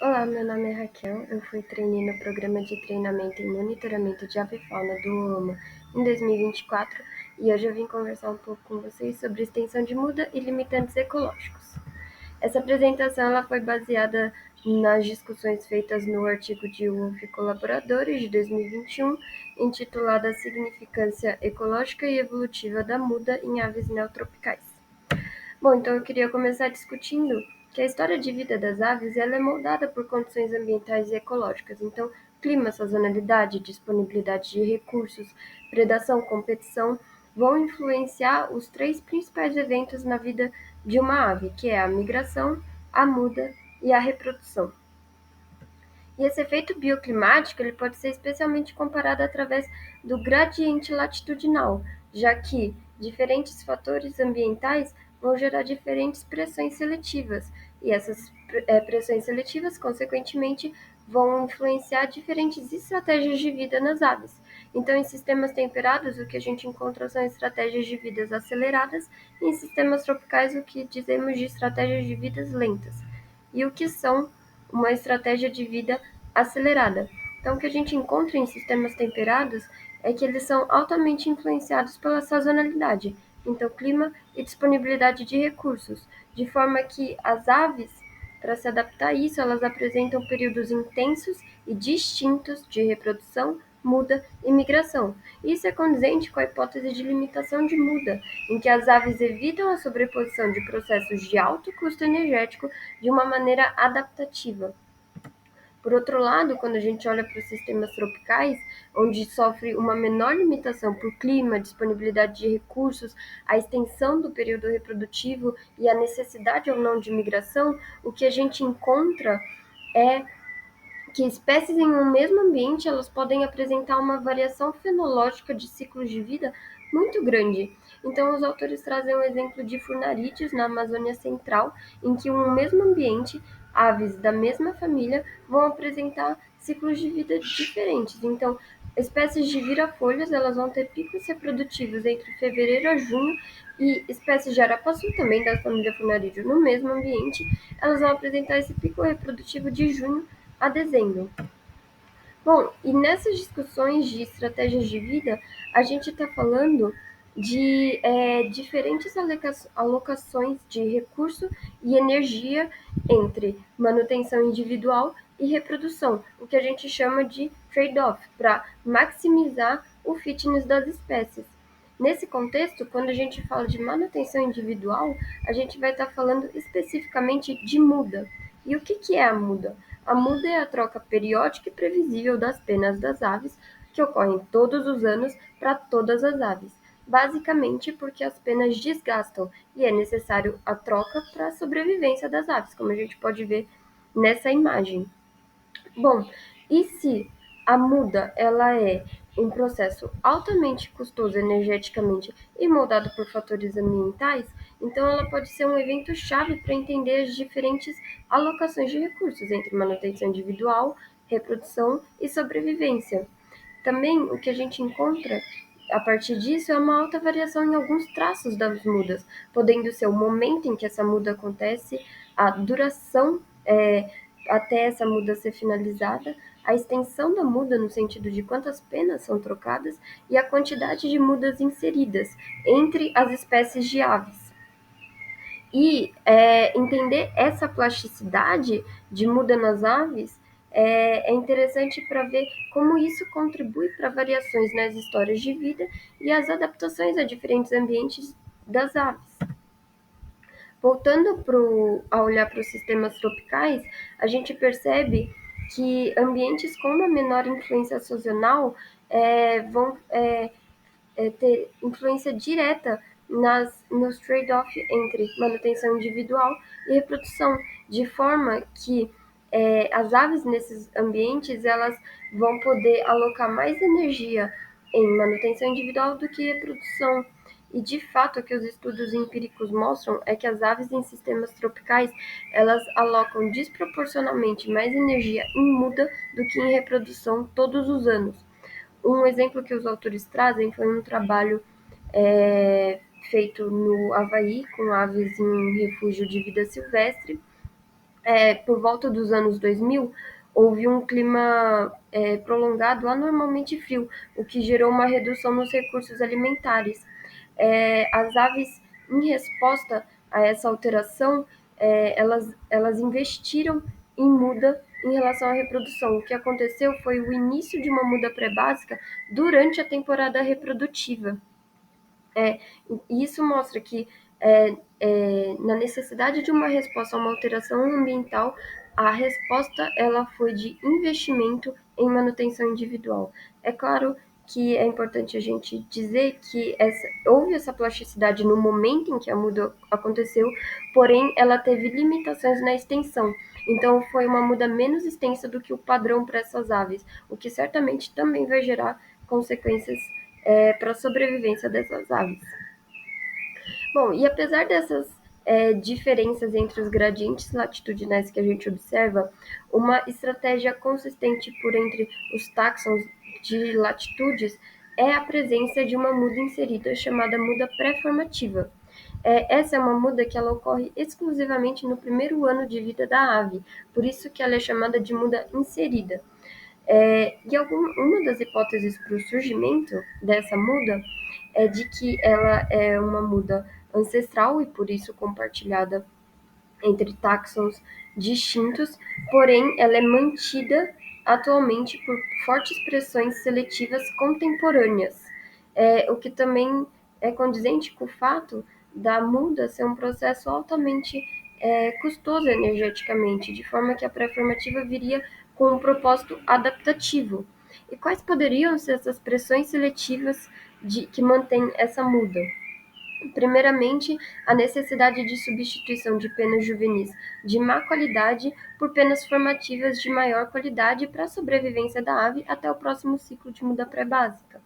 Olá, meu nome é Raquel, eu fui trainee no programa de treinamento em monitoramento de avifauna do UAMA em 2024 e hoje eu vim conversar um pouco com vocês sobre extensão de muda e limitantes ecológicos. Essa apresentação ela foi baseada nas discussões feitas no artigo de Wolff e colaboradores de 2021, intitulado A Significância Ecológica e Evolutiva da Muda em Aves Neotropicais. Bom, então eu queria começar discutindo que a história de vida das aves ela é moldada por condições ambientais e ecológicas. Então, clima, sazonalidade, disponibilidade de recursos, predação, competição vão influenciar os três principais eventos na vida de uma ave, que é a migração, a muda e a reprodução. E esse efeito bioclimático ele pode ser especialmente comparado através do gradiente latitudinal, já que diferentes fatores ambientais vão gerar diferentes pressões seletivas, e essas pressões seletivas, consequentemente, vão influenciar diferentes estratégias de vida nas aves. Então, em sistemas temperados, o que a gente encontra são estratégias de vidas aceleradas, e em sistemas tropicais, o que dizemos de estratégias de vidas lentas. E o que são uma estratégia de vida acelerada. Então, o que a gente encontra em sistemas temperados é que eles são altamente influenciados pela sazonalidade, então clima e disponibilidade de recursos, de forma que as aves, para se adaptar a isso, elas apresentam períodos intensos e distintos de reprodução, muda e migração. Isso é condizente com a hipótese de limitação de muda, em que as aves evitam a sobreposição de processos de alto custo energético de uma maneira adaptativa. Por outro lado, quando a gente olha para os sistemas tropicais, onde sofre uma menor limitação por clima, disponibilidade de recursos, a extensão do período reprodutivo e a necessidade ou não de migração, o que a gente encontra é que espécies em um mesmo ambiente elas podem apresentar uma variação fenológica de ciclos de vida muito grande. Então, os autores trazem um exemplo de furnarídeos na Amazônia Central, em que um mesmo ambiente, aves da mesma família vão apresentar ciclos de vida diferentes. Então, espécies de vira-folhas elas vão ter picos reprodutivos entre fevereiro a junho e espécies de arapaçu, também da família furnarídeo, no mesmo ambiente, elas vão apresentar esse pico reprodutivo de junho a dezembro. Bom, e nessas discussões de estratégias de vida, a gente está falando de diferentes alocações de recurso e energia entre manutenção individual e reprodução, o que a gente chama de trade-off, para maximizar o fitness das espécies. Nesse contexto, quando a gente fala de manutenção individual, a gente vai estar falando especificamente de muda. E o que é a muda? A muda é a troca periódica e previsível das penas das aves, que ocorrem todos os anos para todas as aves, basicamente porque as penas desgastam e é necessário a troca para a sobrevivência das aves, como a gente pode ver nessa imagem. Bom, e se a muda ela é um processo altamente custoso energeticamente e moldado por fatores ambientais, então ela pode ser um evento chave para entender as diferentes alocações de recursos entre manutenção individual, reprodução e sobrevivência. Também o que a gente encontra a partir disso é uma alta variação em alguns traços das mudas, podendo ser o momento em que essa muda acontece, a duração até essa muda ser finalizada, a extensão da muda no sentido de quantas penas são trocadas e a quantidade de mudas inseridas entre as espécies de aves. E entender essa plasticidade de muda nas aves é interessante para ver como isso contribui para variações nas histórias de vida e as adaptações a diferentes ambientes das aves. Voltando a olhar para os sistemas tropicais, a gente percebe que ambientes com uma menor influência sazonal vão ter influência direta nos trade-off entre manutenção individual e reprodução, de forma que as aves nesses ambientes elas vão poder alocar mais energia em manutenção individual do que reprodução. E de fato, o que os estudos empíricos mostram é que as aves em sistemas tropicais elas alocam desproporcionalmente mais energia em muda do que em reprodução todos os anos. Um exemplo que os autores trazem foi um trabalho feito no Havaí com aves em um refúgio de vida silvestre, por volta dos anos 2000, houve um clima prolongado anormalmente frio, o que gerou uma redução nos recursos alimentares. As aves, em resposta a essa alteração, elas investiram em muda em relação à reprodução. O que aconteceu foi o início de uma muda pré-básica durante a temporada reprodutiva. É, isso mostra que na necessidade de uma resposta a uma alteração ambiental, a resposta ela foi de investimento em manutenção individual. É claro que é importante a gente dizer que houve essa plasticidade no momento em que a muda aconteceu, porém ela teve limitações na extensão. Então foi uma muda menos extensa do que o padrão para essas aves, o que certamente também vai gerar consequências para a sobrevivência dessas aves. Bom, e apesar dessas diferenças entre os gradientes latitudinais que a gente observa, uma estratégia consistente por entre os táxons de latitudes é a presença de uma muda inserida chamada muda pré-formativa. Essa é uma muda que ela ocorre exclusivamente no primeiro ano de vida da ave, por isso que ela é chamada de muda inserida. Uma das hipóteses para o surgimento dessa muda é de que ela é uma muda ancestral e por isso compartilhada entre táxons distintos, porém ela é mantida atualmente por fortes pressões seletivas contemporâneas, o que também é condizente com o fato da muda ser um processo altamente custoso energeticamente, de forma que a pré-formativa viria com um propósito adaptativo. E quais poderiam ser essas pressões seletivas que mantêm essa muda? Primeiramente, a necessidade de substituição de penas juvenis de má qualidade por penas formativas de maior qualidade para a sobrevivência da ave até o próximo ciclo de muda pré-básica.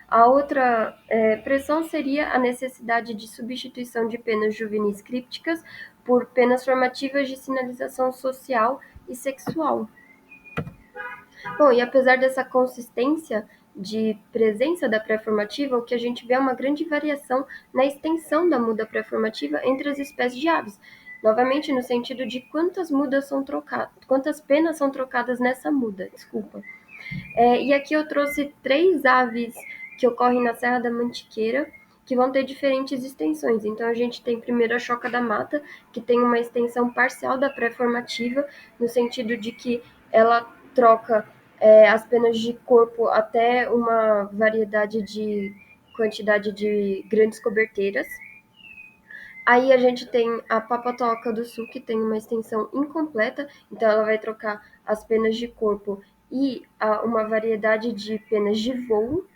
A outra pressão seria a necessidade de substituição de penas juvenis crípticas por penas formativas de sinalização social e sexual. Bom, e apesar dessa consistência de presença da pré-formativa, o que a gente vê é uma grande variação na extensão da muda pré-formativa entre as espécies de aves. Novamente, no sentido de quantas mudas são trocadas, quantas penas são trocadas nessa muda, desculpa. E aqui eu trouxe 3 aves que ocorrem na Serra da Mantiqueira, que vão ter diferentes extensões. Então, a gente tem primeiro a choca da mata, que tem uma extensão parcial da pré-formativa, no sentido de que ela troca as penas de corpo até uma variedade de quantidade de grandes coberteiras. Aí a gente tem a papatoca do sul, que tem uma extensão incompleta, então ela vai trocar as penas de corpo e uma variedade de penas de voo,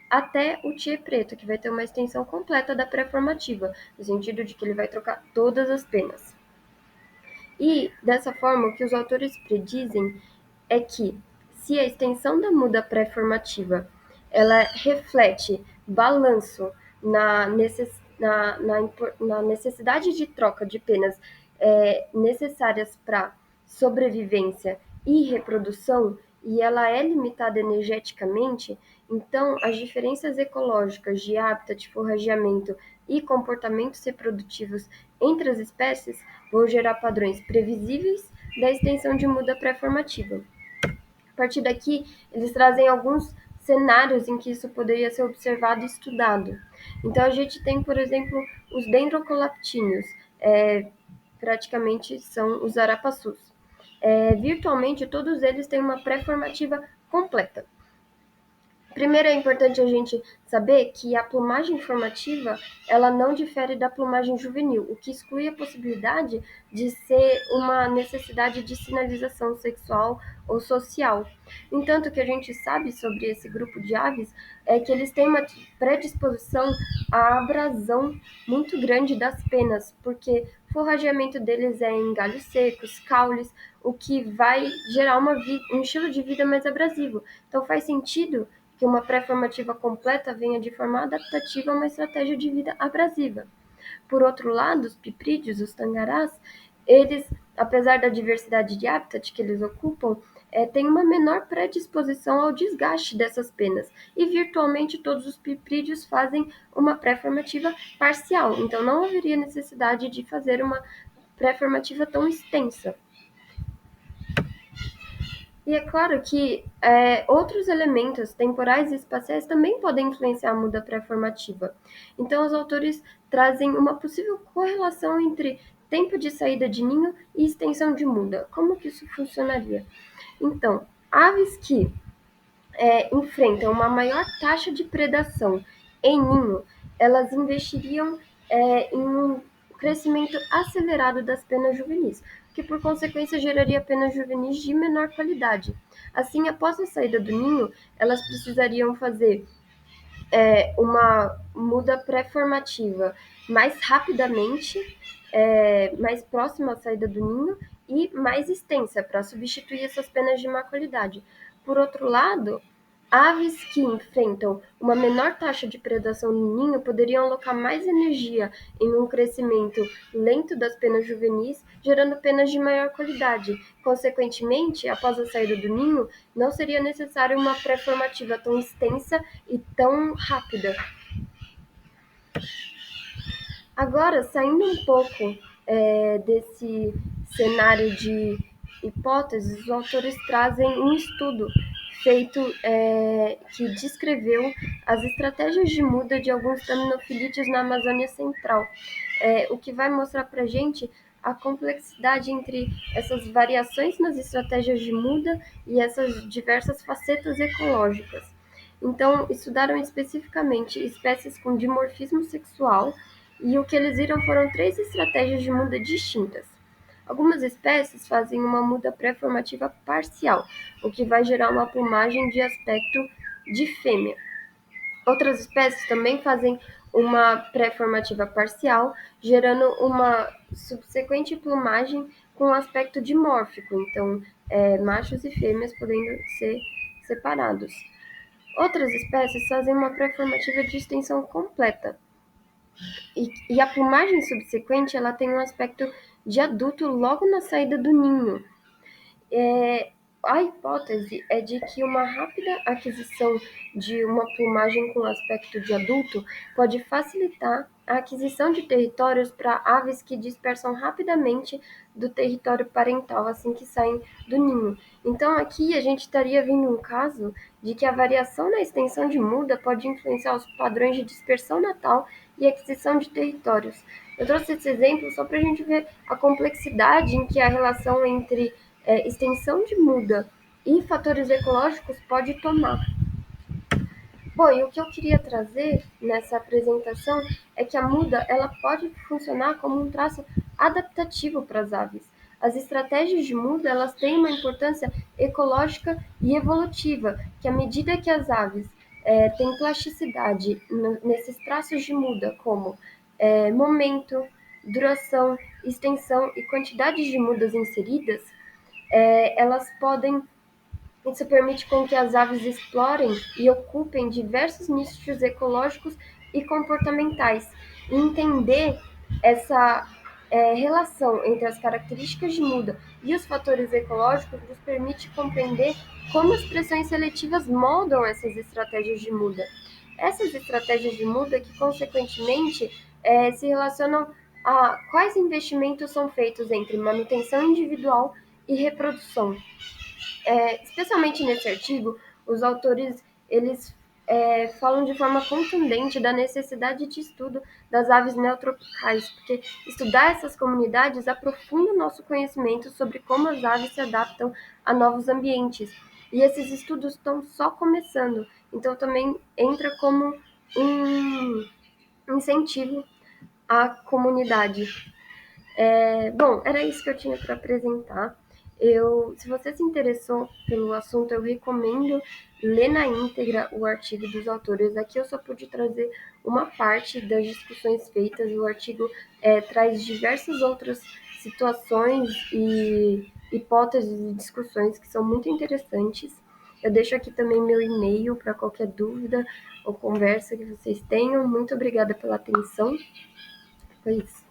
até o Tiê Preto, que vai ter uma extensão completa da pré-formativa, no sentido de que ele vai trocar todas as penas. E, dessa forma, o que os autores predizem é que, se a extensão da muda pré-formativa ela reflete balanço na necessidade de troca de penas necessárias para sobrevivência e reprodução, e ela é limitada energeticamente, então as diferenças ecológicas de hábitat, forrageamento e comportamentos reprodutivos entre as espécies vão gerar padrões previsíveis da extensão de muda pré-formativa. A partir daqui, eles trazem alguns cenários em que isso poderia ser observado e estudado. Então, a gente tem, por exemplo, os dendrocolaptíneos, praticamente são os arapaçus. Virtualmente, todos eles têm uma pré-formativa completa. Primeiro, é importante a gente saber que a plumagem formativa ela não difere da plumagem juvenil, o que exclui a possibilidade de ser uma necessidade de sinalização sexual ou social. No entanto, o que a gente sabe sobre esse grupo de aves é que eles têm uma predisposição à abrasão muito grande das penas, porque o forrageamento deles é em galhos secos, caules, o que vai gerar um estilo de vida mais abrasivo. Então faz sentido que uma pré-formativa completa venha de forma adaptativa a uma estratégia de vida abrasiva. Por outro lado, os piprídeos, os tangarás, eles, apesar da diversidade de habitat que eles ocupam, têm uma menor predisposição ao desgaste dessas penas. E virtualmente todos os piprídeos fazem uma pré-formativa parcial. Então não haveria necessidade de fazer uma pré-formativa tão extensa. E é claro que outros elementos temporais e espaciais também podem influenciar a muda pré-formativa. Então, os autores trazem uma possível correlação entre tempo de saída de ninho e extensão de muda. Como que isso funcionaria? Então, aves que enfrentam uma maior taxa de predação em ninho, elas investiriam em um crescimento acelerado das penas juvenis, que por consequência geraria penas juvenis de menor qualidade. Assim, após a saída do ninho, elas precisariam fazer uma muda pré-formativa mais rapidamente, mais próxima à saída do ninho e mais extensa para substituir essas penas de má qualidade. Por outro lado, aves que enfrentam uma menor taxa de predação no ninho poderiam alocar mais energia em um crescimento lento das penas juvenis, gerando penas de maior qualidade. Consequentemente, após a saída do ninho, não seria necessário uma pré-formativa tão extensa e tão rápida. Agora, saindo um pouco desse cenário de hipóteses, os autores trazem um estudo feito que descreveu as estratégias de muda de alguns taminofilídeos na Amazônia Central, o que vai mostrar para a gente a complexidade entre essas variações nas estratégias de muda e essas diversas facetas ecológicas. Então, estudaram especificamente espécies com dimorfismo sexual e o que eles viram foram 3 estratégias de muda distintas. Algumas espécies fazem uma muda pré-formativa parcial, o que vai gerar uma plumagem de aspecto de fêmea. Outras espécies também fazem uma pré-formativa parcial, gerando uma subsequente plumagem com aspecto dimórfico, então machos e fêmeas podendo ser separados. Outras espécies fazem uma pré-formativa de extensão completa, e a plumagem subsequente ela tem um aspecto de adulto logo na saída do ninho. A hipótese é de que uma rápida aquisição de uma plumagem com aspecto de adulto pode facilitar a aquisição de territórios para aves que dispersam rapidamente do território parental assim que saem do ninho. Então, aqui a gente estaria vendo um caso de que a variação na extensão de muda pode influenciar os padrões de dispersão natal e aquisição de territórios. Eu trouxe esse exemplo só para a gente ver a complexidade em que a relação entre extensão de muda e fatores ecológicos pode tomar. Bom, e o que eu queria trazer nessa apresentação é que a muda ela pode funcionar como um traço adaptativo para as aves. As estratégias de muda elas têm uma importância ecológica e evolutiva, que à medida que as aves têm plasticidade nesses traços de muda, como momento, duração, extensão e quantidade de mudas inseridas, elas podem. Isso permite com que as aves explorem e ocupem diversos nichos ecológicos e comportamentais. E entender essa relação entre as características de muda e os fatores ecológicos nos permite compreender como as pressões seletivas moldam essas estratégias de muda. Essas estratégias de muda que, consequentemente, se relacionam a quais investimentos são feitos entre manutenção individual e reprodução. Especialmente nesse artigo, os autores eles falam de forma contundente da necessidade de estudo das aves neotropicais, porque estudar essas comunidades aprofunda o nosso conhecimento sobre como as aves se adaptam a novos ambientes. E esses estudos estão só começando, então também entra como um incentivo à comunidade. Bom, era isso que eu tinha para apresentar. Se você se interessou pelo assunto, eu recomendo ler na íntegra o artigo dos autores. Aqui eu só pude trazer uma parte das discussões feitas. O artigo traz diversas outras situações e hipóteses e discussões que são muito interessantes. Eu deixo aqui também meu e-mail para qualquer dúvida ou conversa que vocês tenham. Muito obrigada pela atenção. Foi isso.